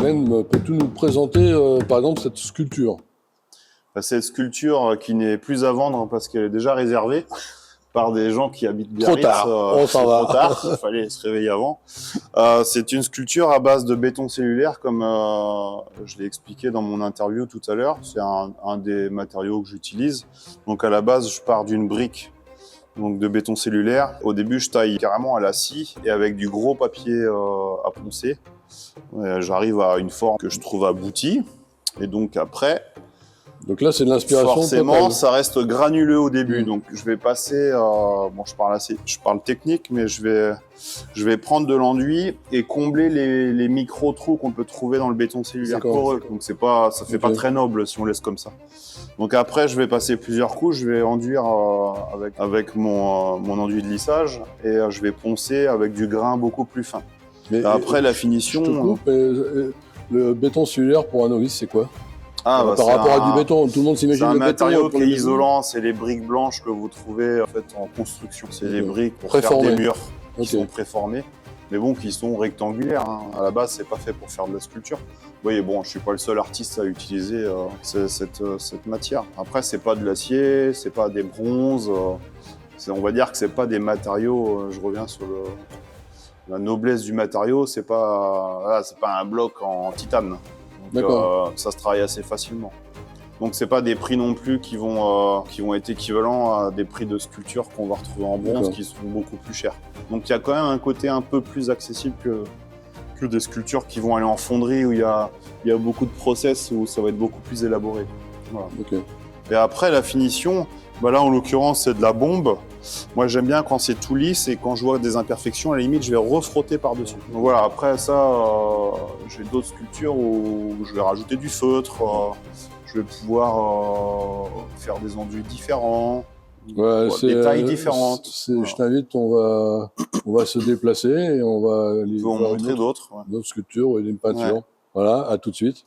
Glenn, peux-tu nous présenter, par exemple, cette sculpture? Cette sculpture qui n'est plus à vendre parce qu'elle est déjà réservée par des gens qui habitent Biarritz. Trop tard, on s'en va. Trop tard, il fallait se réveiller avant. C'est une sculpture à base de béton cellulaire, comme je l'ai expliqué dans mon interview tout à l'heure. C'est un des matériaux que j'utilise. Donc à la base, je pars d'une brique donc de béton cellulaire. Au début, je taille carrément à la scie et avec du gros papier à poncer. J'arrive à une forme que je trouve aboutie. Et donc après... Donc là, c'est de l'inspiration forcément, totale. ça reste granuleux au début. Donc, je vais passer... bon, je parle technique, mais je vais prendre de l'enduit et combler les micro-trous qu'on peut trouver dans le béton cellulaire poreux. Donc, ça fait pas très noble si on laisse comme ça. Donc, après, je vais passer plusieurs couches. Je vais enduire avec mon enduit de lissage et je vais poncer avec du grain beaucoup plus fin. Mais après, la finition... Je te coupe, le béton cellulaire, pour un novice, c'est quoi? Par rapport à du béton, tout le monde s'imagine le béton. C'est un matériau qui est isolant, c'est les briques blanches que vous trouvez en fait en construction. C'est des briques pour faire des murs qui sont préformés, mais bon, qui sont rectangulaires. Hein. À la base, c'est pas fait pour faire de la sculpture. Vous voyez, bon, je suis pas le seul artiste à utiliser cette matière. Après, c'est pas de l'acier, c'est pas des bronzes. On va dire que c'est pas des matériaux. Je reviens sur la noblesse du matériau. C'est pas un bloc en titane. Ça se travaille assez facilement. Donc c'est pas des prix non plus qui vont être équivalents à des prix de sculpture qu'on va retrouver en bronze qui sont beaucoup plus chers. Donc il y a quand même un côté un peu plus accessible que des sculptures qui vont aller en fonderie où il y a beaucoup de process où ça va être beaucoup plus élaboré. Voilà. Et après la finition, là en l'occurrence c'est de la bombe. Moi j'aime bien quand c'est tout lisse et quand je vois des imperfections, à la limite je vais refrotter par-dessus. Donc voilà, après ça, j'ai d'autres sculptures où je vais rajouter du feutre, je vais pouvoir faire des enduits différents, des tailles différentes. Je t'invite, on va se déplacer et on va montrer d'autres sculptures et une peinture. Ouais. Voilà, à tout de suite.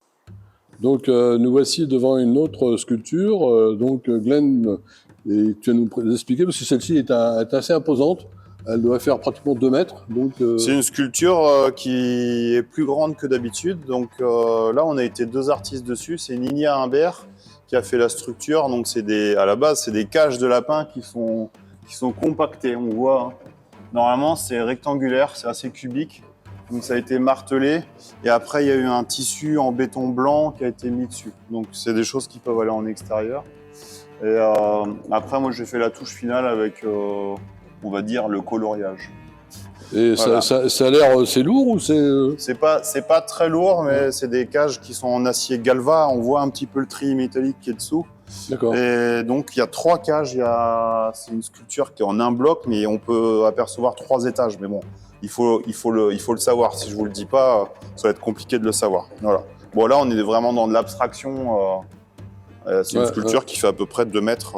Donc nous voici devant une autre sculpture, donc Glenn... Et tu vas nous expliquer, parce que celle-ci est assez imposante. Elle doit faire pratiquement 2 mètres. C'est une sculpture qui est plus grande que d'habitude. Donc là, on a été 2 artistes dessus. C'est Ninia Humbert qui a fait la structure. Donc à la base, c'est des cages de lapins qui sont compactées. On voit, hein. Normalement, c'est rectangulaire, c'est assez cubique. Donc ça a été martelé. Et après, il y a eu un tissu en béton blanc qui a été mis dessus. Donc c'est des choses qui peuvent aller en extérieur. Et après, moi, j'ai fait la touche finale avec, on va dire, le coloriage. Et voilà. Ça a l'air, c'est lourd ou c'est... C'est pas très lourd, mais c'est des cages qui sont en acier galva. On voit un petit peu le tri métallique qui est dessous. D'accord. Et donc, il y a 3 cages. C'est une sculpture qui est en un bloc, mais on peut apercevoir 3 étages. Mais bon, il faut le savoir. Si je vous le dis pas, ça va être compliqué de le savoir. Voilà. Bon, là, on est vraiment dans de l'abstraction. C'est une sculpture qui fait à peu près 2 mètres,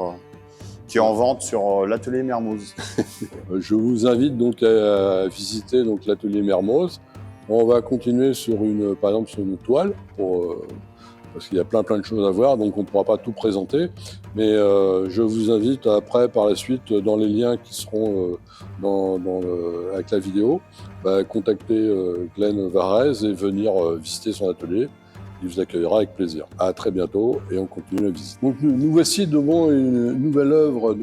qui est en vente sur l'atelier Mermoz. Je vous invite donc à visiter l'atelier Mermoz. On va continuer par exemple sur une toile, parce qu'il y a plein de choses à voir, donc on ne pourra pas tout présenter. Mais je vous invite après, par la suite, dans les liens qui seront avec la vidéo, contacter Glenn Varèse et venir visiter son atelier. Il vous accueillera avec plaisir. À très bientôt et on continue la visite. Donc nous voici devant une nouvelle œuvre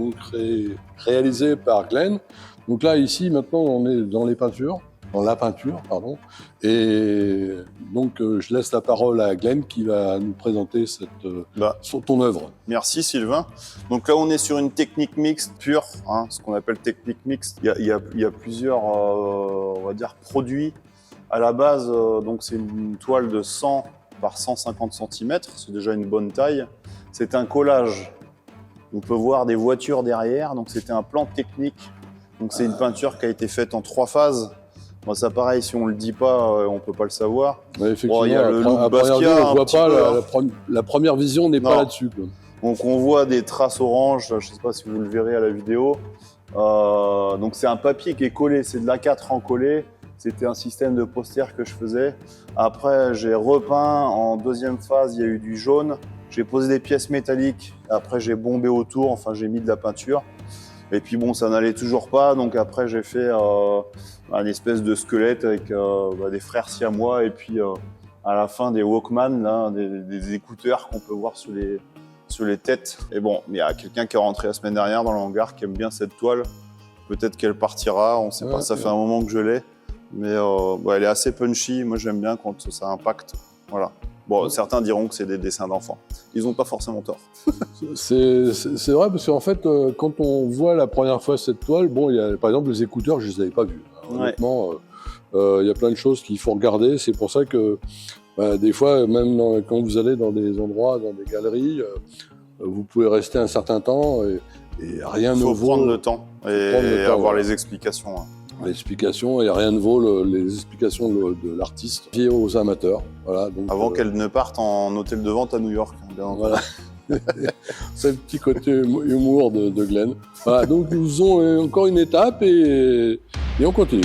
réalisée par Glenn. Donc là ici maintenant on est dans la peinture, pardon. Et donc je laisse la parole à Glenn qui va nous présenter ton œuvre. Merci Sylvain. Donc là on est sur une technique mixte pure, hein, ce qu'on appelle technique mixte. Il y a plusieurs on va dire produits. À la base donc c'est une toile de 100 par 150 cm, c'est déjà une bonne taille. C'est un collage. On peut voir des voitures derrière, donc c'était un plan technique. Donc c'est une peinture qui a été faite en 3 phases. Bon, ça pareil, si on le dit pas, on peut pas le savoir. Ouais, effectivement, bon, il y a le look Basquiat. La première vision n'est pas là-dessus. Donc on voit des traces oranges, je ne sais pas si vous le verrez à la vidéo. Donc c'est un papier qui est collé, c'est de l'A4 en collé. C'était un système de poster que je faisais. Après, j'ai repeint en 2e phase, il y a eu du jaune. J'ai posé des pièces métalliques. Après, j'ai bombé autour, enfin, j'ai mis de la peinture. Et puis bon, ça n'allait toujours pas. Donc après, j'ai fait un espèce de squelette avec des frères siamois et puis à la fin des Walkman, là, des écouteurs qu'on peut voir sur les têtes. Et bon, il y a quelqu'un qui est rentré la semaine dernière dans le hangar qui aime bien cette toile. Peut-être qu'elle partira, on ne sait pas, ça fait un moment que je l'ai. Mais elle est assez punchy, moi j'aime bien quand ça impacte. Voilà. Bon, certains diront que c'est des dessins d'enfants. Ils n'ont pas forcément tort. C'est vrai, parce qu'en fait, quand on voit la première fois cette toile, bon, il y a, par exemple, les écouteurs, je ne les avais pas vus. Honnêtement, il y a plein de choses qu'il faut regarder. C'est pour ça que, des fois, même quand vous allez dans des endroits, dans des galeries, vous pouvez rester un certain temps et rien ne vaut... Il faut prendre le temps et avoir les explications. Hein. L'explication, et rien ne vaut les explications de l'artiste liées aux amateurs. Voilà, donc, avant qu'elle ne parte en hôtel de vente à New York. Voilà. C'est le petit côté humour de Glenn. Voilà, donc nous faisons encore une étape et on continue.